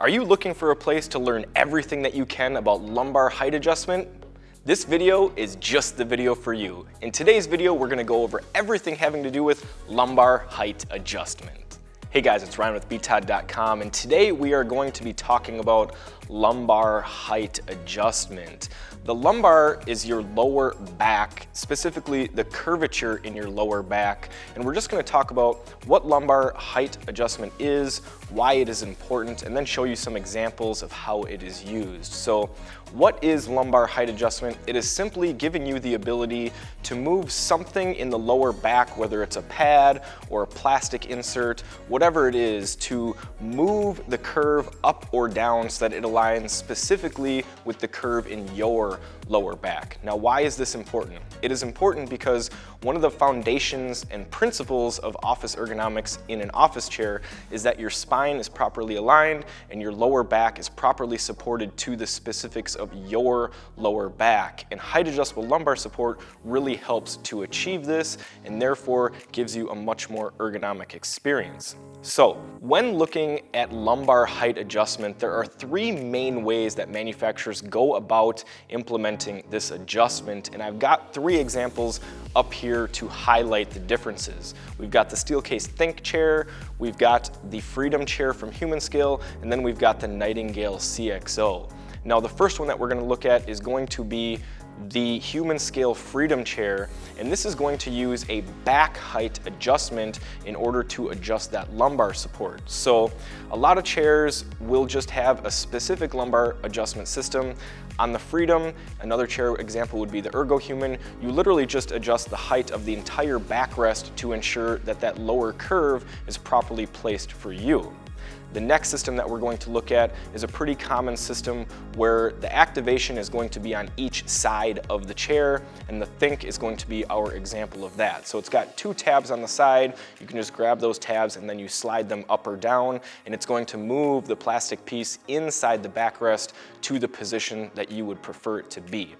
Are you looking for a place to learn everything that you can about lumbar height adjustment? This video is just the video for you. In today's video, we're gonna go over everything having to do with lumbar height adjustment. Hey guys, it's Ryan with BTOD.com, and today we are going to be talking about lumbar height adjustment. The lumbar is your lower back, specifically the curvature in your lower back, and we're just going to talk about what lumbar height adjustment is, why it is important, and then show you some examples of how it is used. So what is lumbar height adjustment? It is simply giving you the ability to move something in the lower back, whether it's a pad or a plastic insert, whatever it is, to move the curve up or down so that it aligns specifically with the curve in your lower back. Now, why is this important? It is important because one of the foundations and principles of office ergonomics in an office chair is that your spine is properly aligned and your lower back is properly supported to the specifics of your lower back. And height adjustable lumbar support really helps to achieve this and therefore gives you a much more ergonomic experience. So, when looking at lumbar height adjustment, there are three main ways that manufacturers go about implementing this adjustment, and I've got three examples up here to highlight the differences. We've got the Steelcase Think chair, we've got the Freedom chair from Human Scale, and then we've got the Nightingale CXO. Now, the first one that we're going to look at is going to be the Human Scale Freedom chair, and this is going to use a back height adjustment in order to adjust that lumbar support. So a lot of chairs will just have a specific lumbar adjustment system. On the Freedom, another chair example would be the Ergohuman. You literally just adjust the height of the entire backrest to ensure that that lower curve is properly placed for you. The next system that we're going to look at is a pretty common system where the activation is going to be on each side of the chair, and the Think is going to be our example of that. So it's got two tabs on the side. You can just grab those tabs and then you slide them up or down, and it's going to move the plastic piece inside the backrest to the position that you would prefer it to be.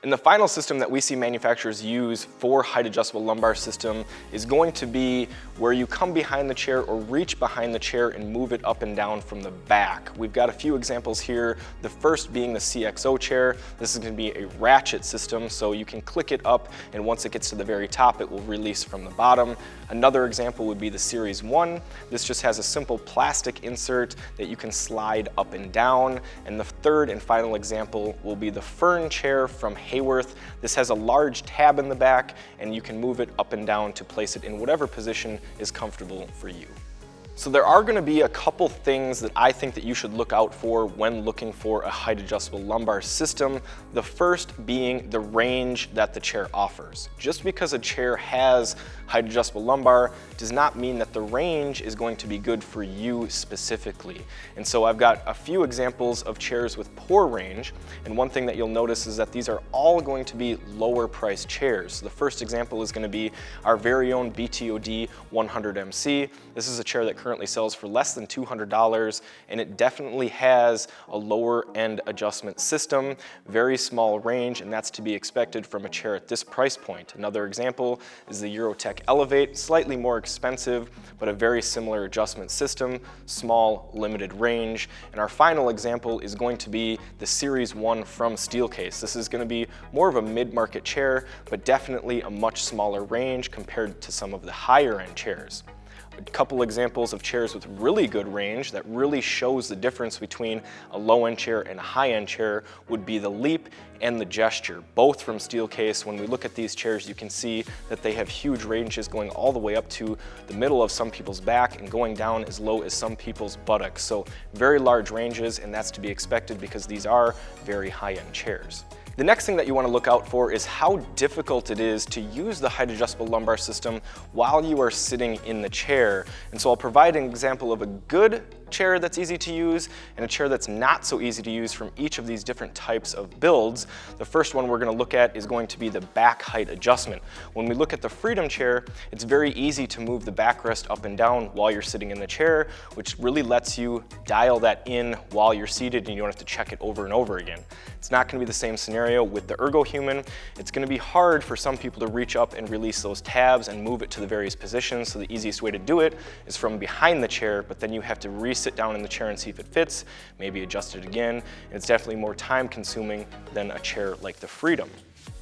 And the final system that we see manufacturers use for height adjustable lumbar system is going to be where you come behind the chair or reach behind the chair and move it up and down from the back. We've got a few examples here, the first being the CXO chair. This is going to be a ratchet system, so you can click it up, and once it gets to the very top, it will release from the bottom. Another example would be the Series 1. This just has a simple plastic insert that you can slide up and down. And the third and final example will be the Fern chair from Hayworth. This has a large tab in the back, and you can move it up and down to place it in whatever position is comfortable for you. So there are going to be a couple things that I think that you should look out for when looking for a height adjustable lumbar system. The first being the range that the chair offers. Just because a chair has height adjustable lumbar does not mean that the range is going to be good for you specifically. And so I've got a few examples of chairs with poor range, and one thing that you'll notice is that these are all going to be lower priced chairs. So the first example is going to be our very own BTOD 100MC. This is a chair that currently sells for less than $200, and it definitely has a lower end adjustment system, very small range, and that's to be expected from a chair at this price point. Another example is the Eurotech Elevate, slightly more expensive, but a very similar adjustment system, small, limited range. And our final example is going to be the Series 1 from Steelcase. This is going to be more of a mid-market chair, but definitely a much smaller range compared to some of the higher end chairs. A couple examples of chairs with really good range that really shows the difference between a low-end chair and a high-end chair would be the Leap and the Gesture, both from Steelcase. When we look at these chairs, you can see that they have huge ranges going all the way up to the middle of some people's back and going down as low as some people's buttocks. So very large ranges, and that's to be expected because these are very high-end chairs. The next thing that you want to look out for is how difficult it is to use the height adjustable lumbar system while you are sitting in the chair. And so I'll provide an example of a good chair that's easy to use and a chair that's not so easy to use from each of these different types of builds. The first one we're going to look at is going to be the back height adjustment. When we look at the Freedom chair, it's very easy to move the backrest up and down while you're sitting in the chair, which really lets you dial that in while you're seated and you don't have to check it over and over again. It's not going to be the same scenario with the Ergohuman. It's going to be hard for some people to reach up and release those tabs and move it to the various positions, so the easiest way to do it is from behind the chair, but then you have to re-sit down in the chair and see if it fits, maybe adjust it again, and it's definitely more time consuming than a chair like the Freedom.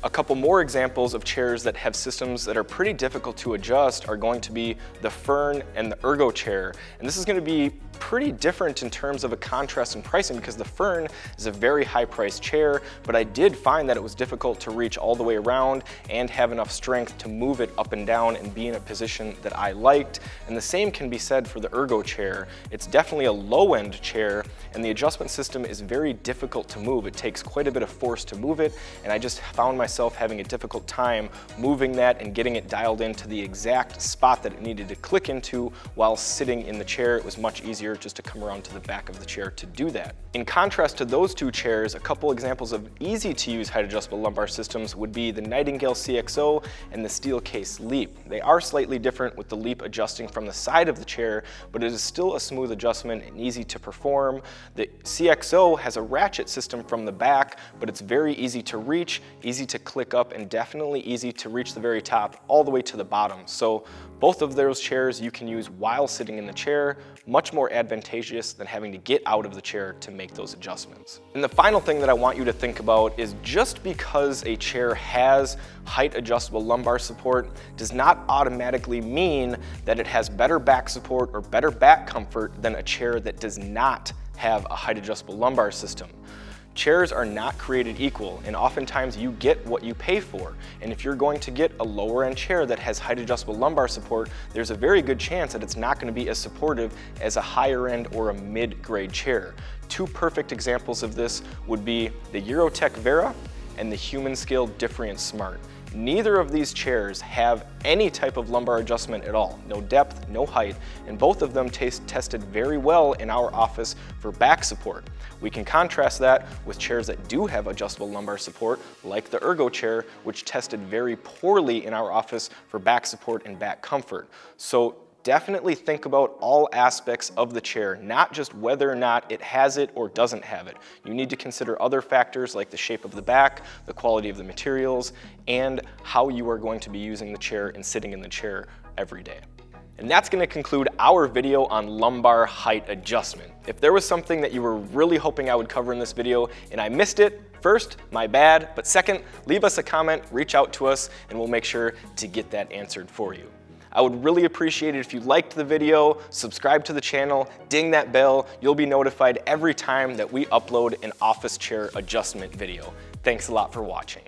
A couple more examples of chairs that have systems that are pretty difficult to adjust are going to be the Fern and the Ergo chair. And this is going to be pretty different in terms of a contrast in pricing because the Fern is a very high priced chair, but I did find that it was difficult to reach all the way around and have enough strength to move it up and down and be in a position that I liked. And the same can be said for the Ergo chair. It's definitely a low-end chair, and the adjustment system is very difficult to move. It takes quite a bit of force to move it, and I just found myself having a difficult time moving that and getting it dialed into the exact spot that it needed to click into while sitting in the chair. It was much easier just to come around to the back of the chair to do that. In contrast to those two chairs, a couple examples of easy to use height adjustable lumbar systems would be the Nightingale CXO and the Steelcase Leap. They are slightly different, with the Leap adjusting from the side of the chair, but it is still a smooth adjustment and easy to perform. The CXO has a ratchet system from the back, but it's very easy to reach, easy to click up, and definitely easy to reach the very top all the way to the bottom. So both of those chairs you can use while sitting in the chair, much more advantageous than having to get out of the chair to make those adjustments. And the final thing that I want you to think about is just because a chair has height adjustable lumbar support does not automatically mean that it has better back support or better back comfort than a chair that does not have a height adjustable lumbar system. Chairs are not created equal, and oftentimes you get what you pay for. And if you're going to get a lower end chair that has height adjustable lumbar support, there's a very good chance that it's not going to be as supportive as a higher end or a mid-grade chair. Two perfect examples of this would be the Eurotech Vera and the Human Scale Differient Smart. Neither of these chairs have any type of lumbar adjustment at all. No depth, no height, and both of them tested very well in our office for back support. We can contrast that with chairs that do have adjustable lumbar support, like the Ergo chair, which tested very poorly in our office for back support and back comfort. So definitely think about all aspects of the chair, not just whether or not it has it or doesn't have it. You need to consider other factors like the shape of the back, the quality of the materials, and how you are going to be using the chair and sitting in the chair every day. And that's going to conclude our video on lumbar height adjustment. If there was something that you were really hoping I would cover in this video and I missed it, first, my bad, but second, leave us a comment, reach out to us, and we'll make sure to get that answered for you. I would really appreciate it if you liked the video, subscribe to the channel, ding that bell. You'll be notified every time that we upload an office chair adjustment video. Thanks a lot for watching.